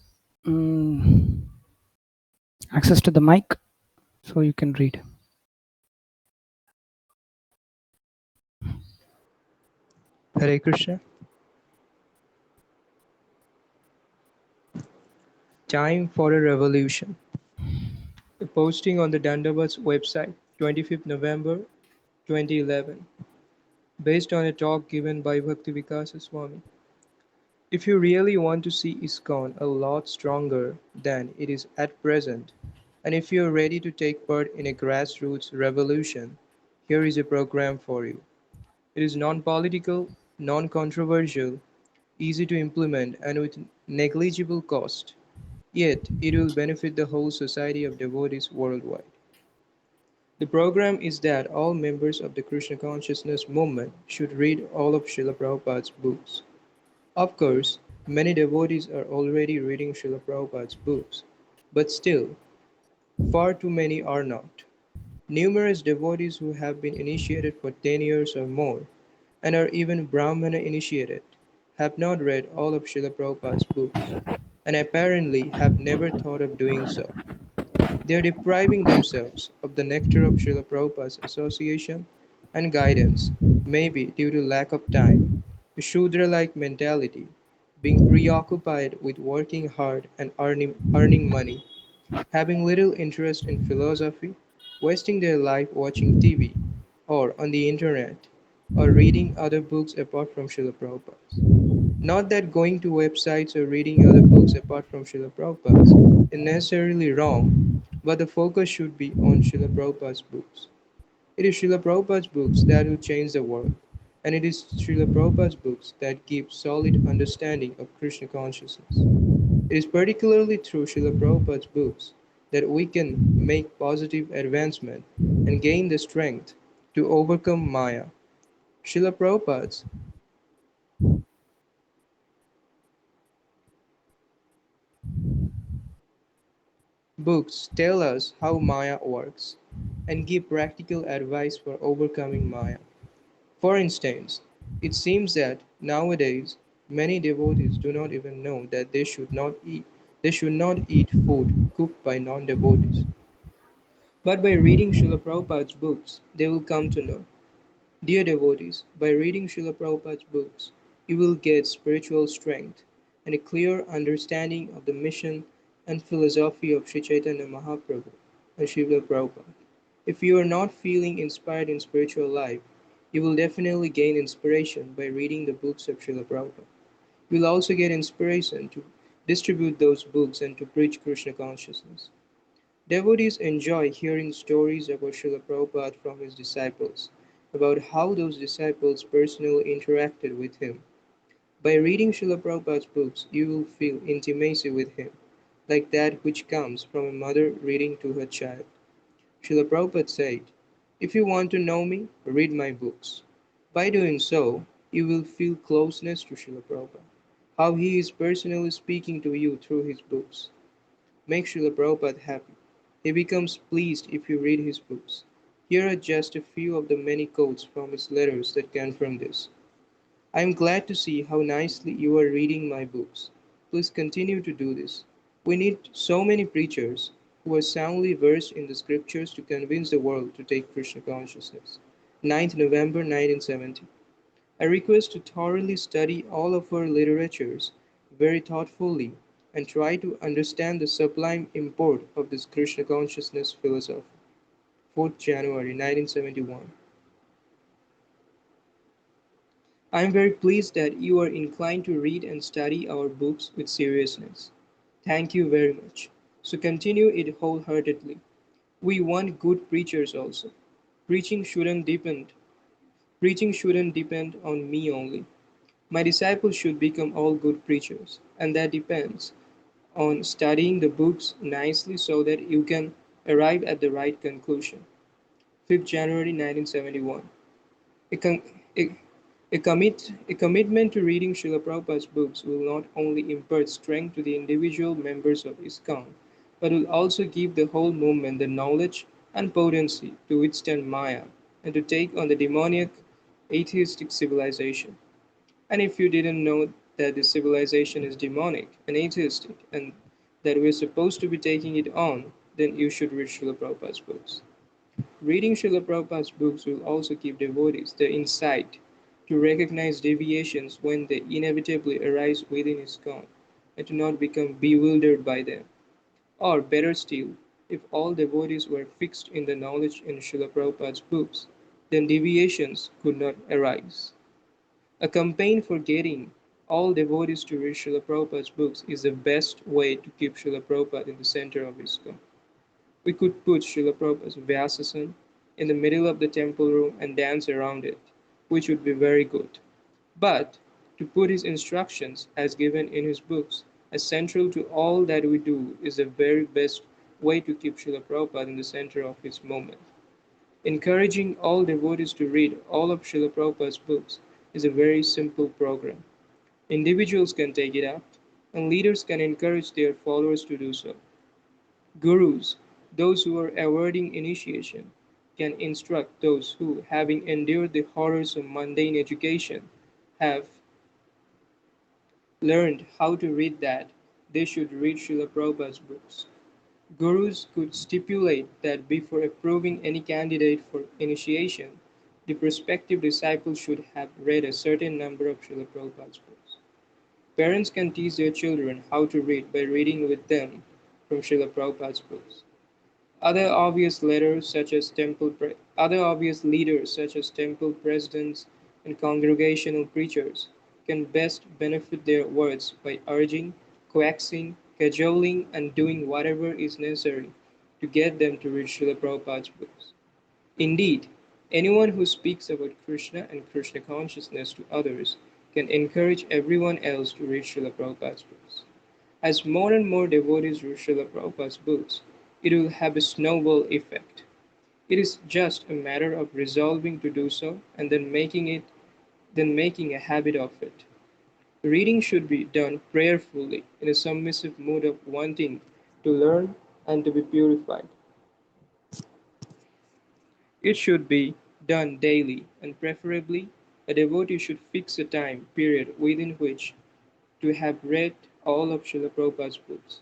access to the mic, so you can read. Hare Krishna. Time for a revolution. A posting on the Dandavat's website, 25th November 2011, based on a talk given by Bhakti Vikasa Swami. If you really want to see ISKCON a lot stronger than it is at present, and if you are ready to take part in a grassroots revolution, here is a program for you. It is non-political, non-controversial, easy to implement, and with negligible cost. Yet, it will benefit the whole society of devotees worldwide. The program is that all members of the Krishna consciousness movement should read all of Srila Prabhupada's books. Of course, many devotees are already reading Srila Prabhupada's books, but still, far too many are not. Numerous devotees who have been initiated for 10 years or more, and are even Brahmana initiated, have not read all of Srila Prabhupada's books, and apparently have never thought of doing so. They are depriving themselves of the nectar of Srila Prabhupada's association and guidance, maybe due to lack of time, a Shudra-like mentality, being preoccupied with working hard and earning money, having little interest in philosophy, wasting their life watching TV, or on the internet, or reading other books apart from Srila Prabhupada's. Not that going to websites or reading other books apart from Srila Prabhupada's is necessarily wrong, but the focus should be on Srila Prabhupada's books. It is Srila Prabhupada's books that will change the world, and it is Srila Prabhupada's books that give solid understanding of Krishna consciousness. It is particularly through Srila Prabhupada's books that we can make positive advancement and gain the strength to overcome Maya. Srila Prabhupada's books tell us how Maya works and give practical advice for overcoming Maya. For instance, it seems that nowadays many devotees do not even know that they should not eat food cooked by non-devotees. But by reading Srila Prabhupada's books, they will come to know. Dear devotees, by reading Srila Prabhupada's books, you will get spiritual strength and a clear understanding of the mission and philosophy of Sri Chaitanya Mahaprabhu and Srila Prabhupada. If you are not feeling inspired in spiritual life, you will definitely gain inspiration by reading the books of Srila Prabhupada. You will also get inspiration to distribute those books and to preach Krishna consciousness. Devotees enjoy hearing stories about Srila Prabhupada from his disciples, about how those disciples personally interacted with him. By reading Srila Prabhupada's books, you will feel intimacy with him, like that which comes from a mother reading to her child. Srila Prabhupada said, "If you want to know me, read my books." By doing so, you will feel closeness to Srila Prabhupada, how he is personally speaking to you through his books. Make Srila Prabhupada happy. He becomes pleased if you read his books. Here are just a few of the many quotes from his letters that confirm this. I am glad to see how nicely you are reading my books. Please continue to do this. We need so many preachers who are soundly versed in the scriptures to convince the world to take Krishna consciousness. 9th November 1970. I request to thoroughly study all of our literatures very thoughtfully and try to understand the sublime import of this Krishna consciousness philosophy. 4th January 1971. I am very pleased that you are inclined to read and study our books with seriousness. Thank you very much. So continue it wholeheartedly. We want good preachers also. Preaching shouldn't depend Preaching shouldn't depend on me only. My disciples should become all good preachers, and that depends on studying the books nicely so that you can arrive at the right conclusion. 5th January 1971. A, con- a, a commitment to reading Srila Prabhupada's books will not only impart strength to the individual members of ISKCON, but will also give the whole movement the knowledge and potency to withstand Maya and to take on the demoniac atheistic civilization. And if you didn't know that this civilization is demonic and atheistic and that we're supposed to be taking it on, then you should read Srila Prabhupada's books. Reading Srila Prabhupada's books will also give devotees the insight to recognize deviations when they inevitably arise within ISKCON and to not become bewildered by them. Or better still, if all devotees were fixed in the knowledge in Srila Prabhupada's books, then deviations could not arise. A campaign for getting All devotees to read Srila Prabhupada's books is the best way to keep Srila Prabhupada in the center of ISKCON. We could put Srila Prabhupada's Vyasasan in the middle of the temple room and dance around it, which would be very good. But to put his instructions, as given in his books, as central to all that we do is the very best way to keep Srila Prabhupada in the center of his moment. Encouraging all devotees to read all of Srila Prabhupada's books is a very simple program. Individuals can take it up, and leaders can encourage their followers to do so. Gurus, those who are awarding initiation, can instruct those who, having endured the horrors of mundane education, have learned how to read that they should read Srila Prabhupada's books. Gurus could stipulate that before approving any candidate for initiation, the prospective disciple should have read a certain number of Srila Prabhupada's books. Parents can teach their children how to read by reading with them from Srila Prabhupada's books. Other obvious leaders such as temple presidents and congregational preachers can best benefit their words by urging, coaxing, cajoling, and doing whatever is necessary to get them to read Srila Prabhupada's books. Indeed, anyone who speaks about Krishna and Krishna consciousness to others can encourage everyone else to read Srila Prabhupada's books. As more and more devotees read Srila Prabhupada's books, it will have a snowball effect. It is just a matter of resolving to do so and then making a habit of it. Reading should be done prayerfully in a submissive mood of wanting to learn and to be purified. It should be done daily, and preferably a devotee should fix a time period within which to have read all of Srila Prabhupada's books.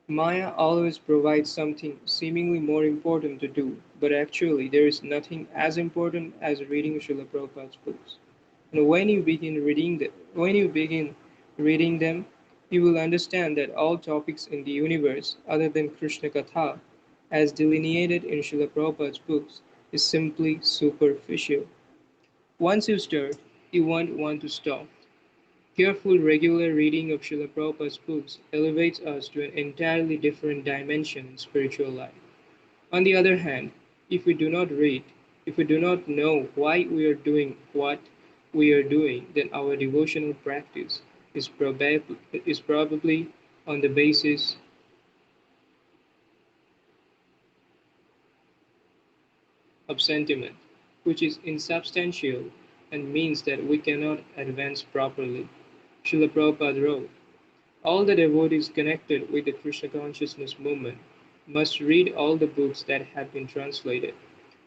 Maya always provides something seemingly more important to do, but actually there is nothing as important as reading Srila Prabhupada's books. And when you begin reading them, you will understand that all topics in the universe other than Krishna Katha, as delineated in Srila Prabhupada's books, is simply superficial. Once you start, you won't want to stop. Careful, regular reading of Srila Prabhupada's books elevates us to an entirely different dimension in spiritual life. On the other hand, if we do not read, if we do not know why we are doing what we are doing, then our devotional practice is probably on the basis of sentiment, which is insubstantial and means that we cannot advance properly. Srila Prabhupada wrote, all the devotees connected with the Krishna consciousness movement must read all the books that have been translated,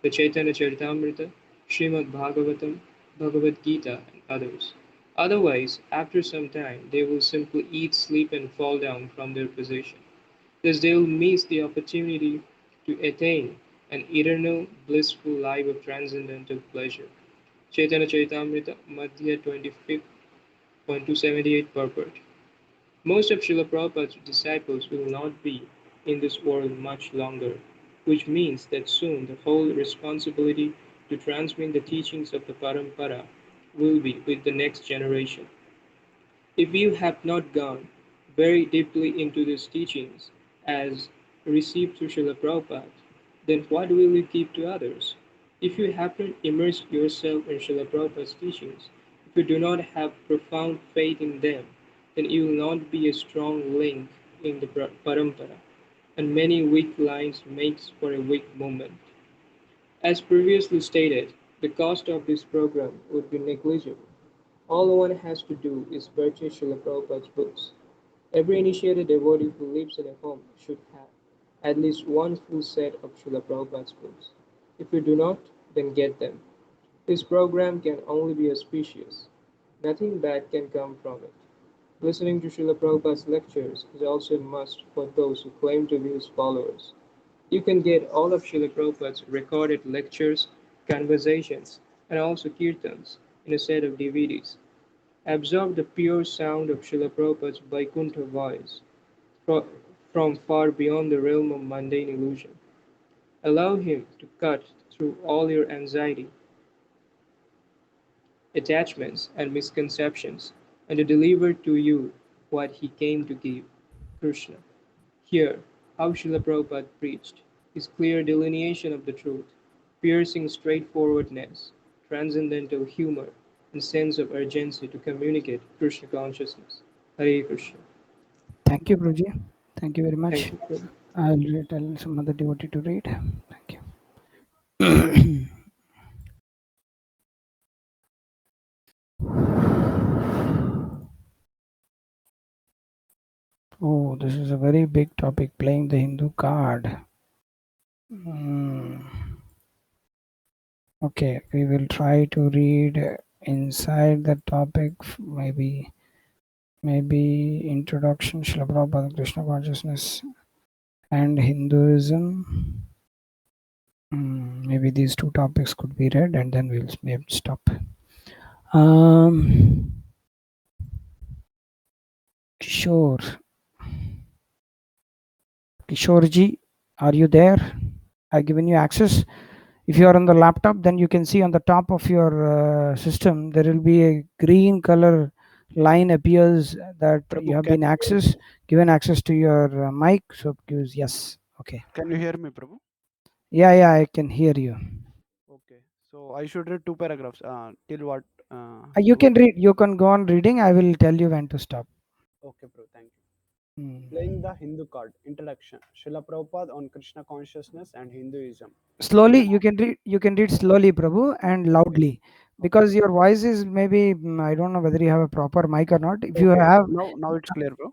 the Chaitanya Charitamrita, Srimad Bhagavatam, Bhagavad Gita, and others. Otherwise, after some time, they will simply eat, sleep, and fall down from their position. Thus, they will miss the opportunity to attain an eternal, blissful life of transcendental pleasure. Chaitanya Charitamrita, Madhya 25.278 purport. Most of Srila Prabhupada's disciples will not be in this world much longer, which means that soon the whole responsibility to transmit the teachings of the Parampara will be with the next generation. If you have not gone very deeply into these teachings as received through Srila Prabhupada, then what will you give to others? If you haven't immersed yourself in Srila Prabhupada's teachings, if you do not have profound faith in them, then you will not be a strong link in the parampara, and many weak lines makes for a weak movement. As previously stated, the cost of this program would be negligible. All one has to do is purchase Srila Prabhupada's books. Every initiated devotee who lives in a home should have at least one full set of Srila Prabhupada's books. If you do not, then get them. This program can only be auspicious. Nothing bad can come from it. Listening to Srila Prabhupada's lectures is also a must for those who claim to be his followers. You can get all of Srila Prabhupada's recorded lectures, conversations, and also kirtans in a set of DVDs. Absorb the pure sound of Srila Prabhupada's Vaikuntha voice from far beyond the realm of mundane illusion. Allow him to cut through all your anxiety, attachments, and misconceptions and to deliver to you what he came to give, Krishna. Here, how Srila Prabhupada preached his clear delineation of the truth, piercing straightforwardness, transcendental humor, and sense of urgency to communicate Krishna consciousness. Hare Krishna. Thank you, Guruji. Thank you very much. Thank you, Prabhu. I'll tell some other devotee to read. Thank you. Oh, this is a very big topic, playing the Hindu card. Hmm. Okay, we will try to read inside the topic, maybe introduction, Srila Prabhupada, Krishna consciousness and Hinduism. Maybe these two topics could be read and then we'll maybe stop. Kishore. Kishorji, are you there? I've given you access. If you are on the laptop, then you can see on the top of your system, there will be a green color line appears that you Prabhu, have been given access to your mic. So gives yes. Okay. can you hear me, Prabhu? Yeah, I can hear you. Okay. So I should read two paragraphs. Till what? You What? can read. You can go on reading. I will tell you when to stop. Okay, Prabhu. Thank you. Playing Hmm. the Hindu card. Introduction. Srila Prabhupada on Krishna consciousness and Hinduism. In Slowly, an you can read. You can read slowly, Prabhu, and okay. loudly, Okay. because your voice is maybe I don't know whether you have a proper mic or not. If you Okay. have, Now it's clear, bro.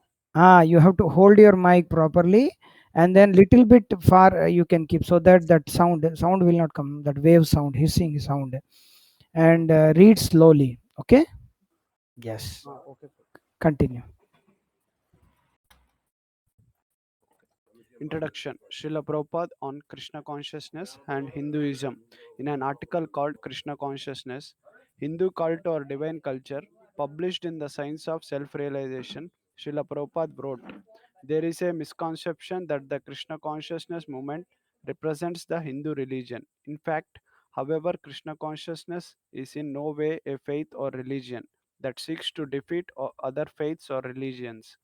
you have to hold your mic properly, and then Okay. little bit far you can keep, so that that sound will not come, that wave sound, hissing sound, and read slowly. Okay. Yes. Okay. Continue. Introduction. Srila Prabhupada on Krishna consciousness and Hinduism. In an article called Krishna Consciousness, Hindu Cult or Divine Culture, published in the Science of Self Realization, Srila Prabhupada wrote, there is a misconception that the Krishna consciousness movement represents the Hindu religion. In fact, however, Krishna consciousness is in no way a faith or religion that seeks to defeat other faiths or religions.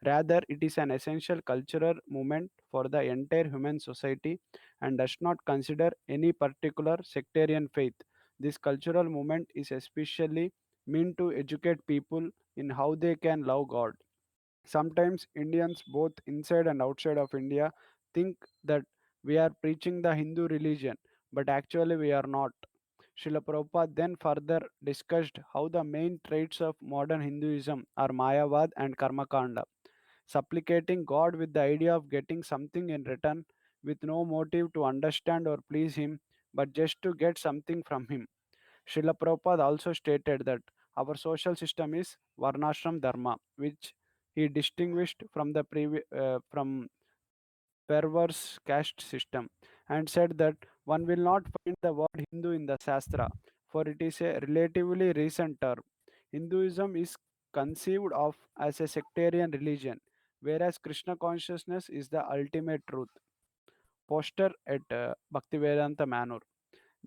Rather, it is an essential cultural movement for the entire human society and does not consider any particular sectarian faith. This cultural movement is especially meant to educate people in how they can love God. Sometimes Indians, both inside and outside of India, think that we are preaching the Hindu religion, but actually we are not. Srila Prabhupada then further discussed how the main traits of modern Hinduism are Mayavad and Karmakanda, supplicating God with the idea of getting something in return with no motive to understand or please Him, but just to get something from Him. Srila Prabhupada also stated that our social system is Varnashram Dharma, which he distinguished from the from perverse caste system, and said that one will not find the word Hindu in the Shastra, for it is a relatively recent term. Hinduism is conceived of as a sectarian religion, whereas Krishna consciousness is the ultimate truth. Poster at Bhaktivedanta Manor.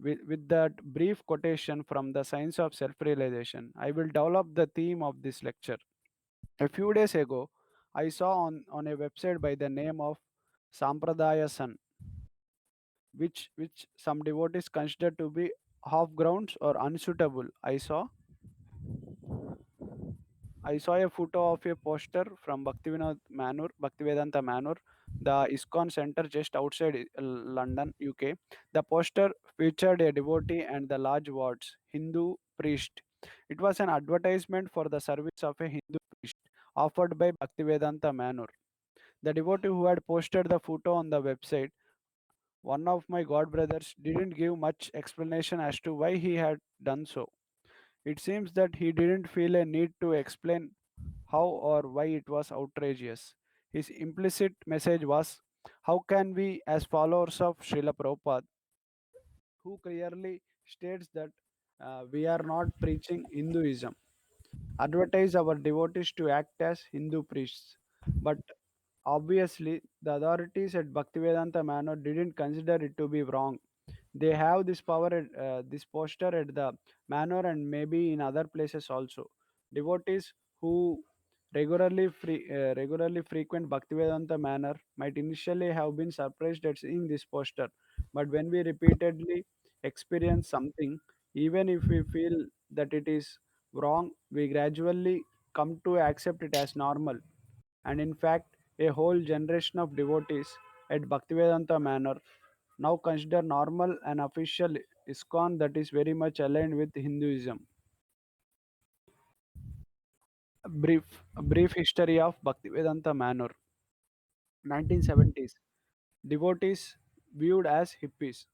With that brief quotation from the Science of Self Realization, I will develop the theme of this lecture. A few days ago, I saw on a website by the name of Sampradaya Sun, which some devotees consider to be half grounds or unsuitable. I saw a photo of a poster from Bhaktivedanta Manor, the ISKCON center just outside London, UK. The poster featured a devotee and the large words Hindu priest. It was an advertisement for the service of a Hindu priest offered by Bhaktivedanta Manor. The devotee who had posted the photo on the website, one of my god brothers, didn't give much explanation as to why he had done so. It seems that he didn't feel a need to explain how or why it was outrageous. His implicit message was, how can we, as followers of Srila Prabhupada, who clearly states that we are not preaching Hinduism, advertise our devotees to act as Hindu priests? But obviously, the authorities at Bhaktivedanta Manor didn't consider it to be wrong. They have this this poster at the manor and maybe in other places also. Devotees who regularly frequent Bhaktivedanta manor might initially have been surprised at seeing this poster, but when we repeatedly experience something, even if we feel that it is wrong, we gradually come to accept it as normal. And in fact, a whole generation of devotees at Bhaktivedanta manor now consider normal and official ISKCON that is very much aligned with Hinduism. A brief history of Bhaktivedanta Manor. 1970s. Devotees viewed as hippies.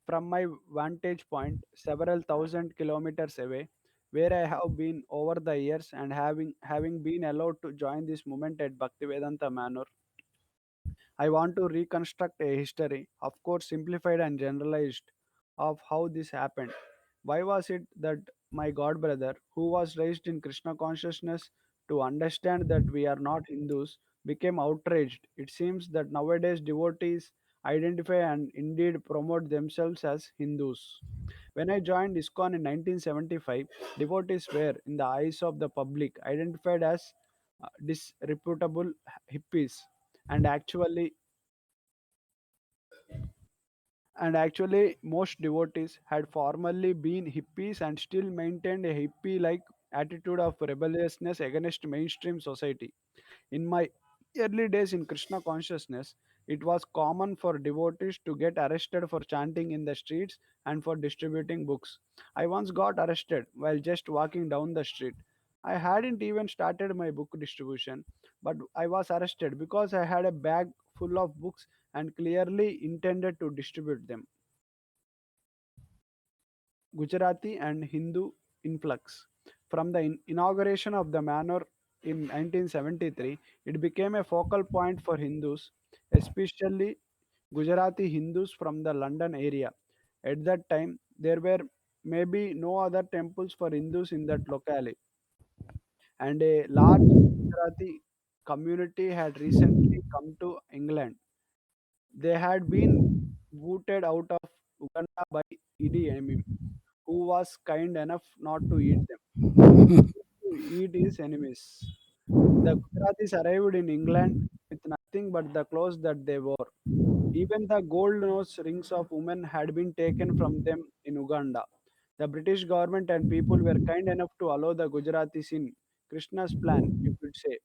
From my vantage point, several thousand kilometers away, where I have been over the years and having been allowed to join this movement at Bhaktivedanta Manor, I want to reconstruct a history, of course simplified and generalized, of how this happened. Why was it that my god brother, who was raised in Krishna consciousness to understand that we are not Hindus, became outraged? It seems that nowadays devotees identify and indeed promote themselves as Hindus. When I joined ISKCON in 1975, devotees were, in the eyes of the public, identified as disreputable hippies and actually, most devotees had formerly been hippies and still maintained a hippie like attitude of rebelliousness against mainstream society. In my early days in Krishna consciousness, it was common for devotees to get arrested for chanting in the streets and for distributing books. I once got arrested while just walking down the street. I hadn't even started my book distribution, but I was arrested because I had a bag full of books and clearly intended to distribute them. Gujarati and Hindu influx. From the inauguration of the manor in 1973, it became a focal point for Hindus, especially Gujarati Hindus from the London area. At that time, there were maybe no other temples for Hindus in that locality, and a large Gujarati community had recently come to England. They had been booted out of Uganda by Idi Amin, who was kind enough not to eat them. He refused to eat his enemies. The Gujaratis arrived in England with nothing but the clothes that they wore. Even the gold nose rings of women had been taken from them in Uganda. The British government and people were kind enough to allow the Gujaratis in. Krishna's plan, you could say.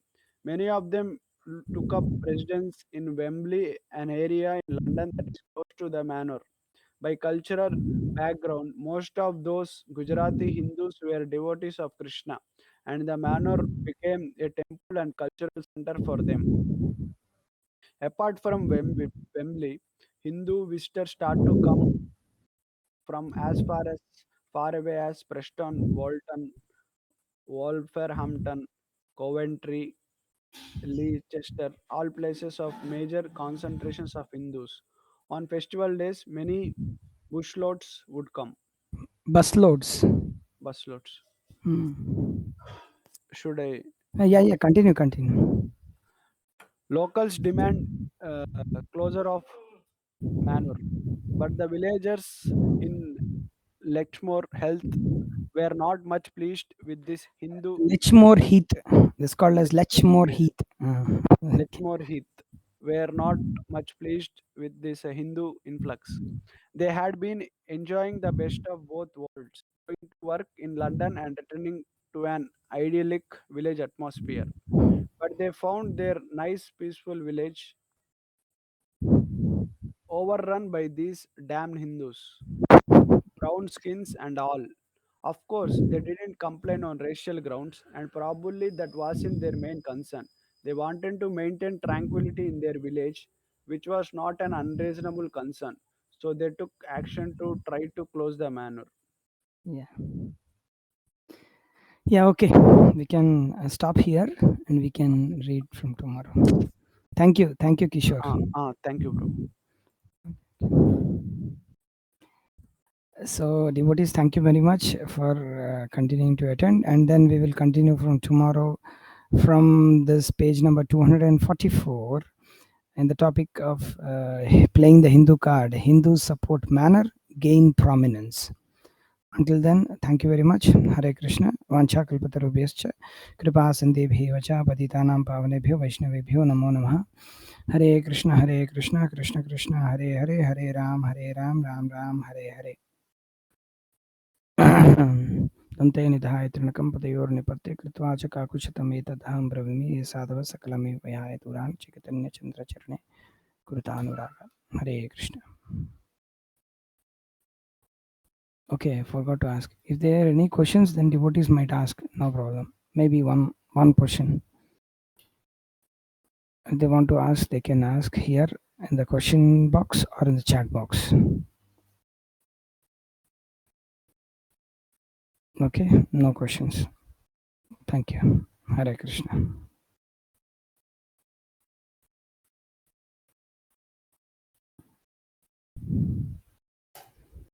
Many of them took up residence in Wembley, an area in London that is close to the manor. By cultural background, most of those Gujarati Hindus were devotees of Krishna, and the manor became a temple and cultural center for them. Apart from Wembley, Hindu visitors start to come from as far away as Preston, Bolton, Wolverhampton, Coventry, Leicester, all places of major concentrations of Hindus. On festival days, many bushloads would come. Busloads. Busloads. Hmm. Should I? Yeah, continue. Locals demand closure of manor, but the villagers in Lechmore Heath were not much pleased with this Hindu Lechmore Heath. This is called as Lechmore Lechmore Heath. Heath. Okay. Lechmore Heath were not much pleased with this Hindu influx. They had been enjoying the best of both worlds, going to work in London and returning to an idyllic village atmosphere. But they found their nice, peaceful village overrun by these damned Hindus, brown skins and all. Of course, they didn't complain on racial grounds, and probably that wasn't their main concern. They wanted to maintain tranquility in their village, which was not an unreasonable concern. So they took action to try to close the manor. Yeah. Yeah, okay. We can stop here and we can read from tomorrow. Thank you. Thank you, Kishore. Thank you, bro. So, devotees, thank you very much for continuing to attend. And then we will continue from tomorrow from this page number 244 and the topic of playing the Hindu card. Hindu support manner gain prominence. Until then, thank you very much. Hare Krishna. Vancha kalpatarubhyascha kripa sindebhyo vacha patitanam pavanebhyo vaishnavebhyo namo namaha. Hare Krishna, Krishna Krishna, Hare Hare, Hare Ram, Ram Ram, Hare Hare. दन्ते निधाय तृणकं पतयोर्निपत्य कृत्वा च काकुशतम् एतदहं ब्रवीमि साधव सकलमेव वयाय तुरान् चैतन्यचन्द्रचरणे कृतानुराग. Hare Krishna. Okay, I forgot to ask. If there are any questions, then devotees might ask. No problem. Maybe one question. If they want to ask, they can ask here in the question box or in the chat box. Okay, no questions. Thank you. Hare Krishna.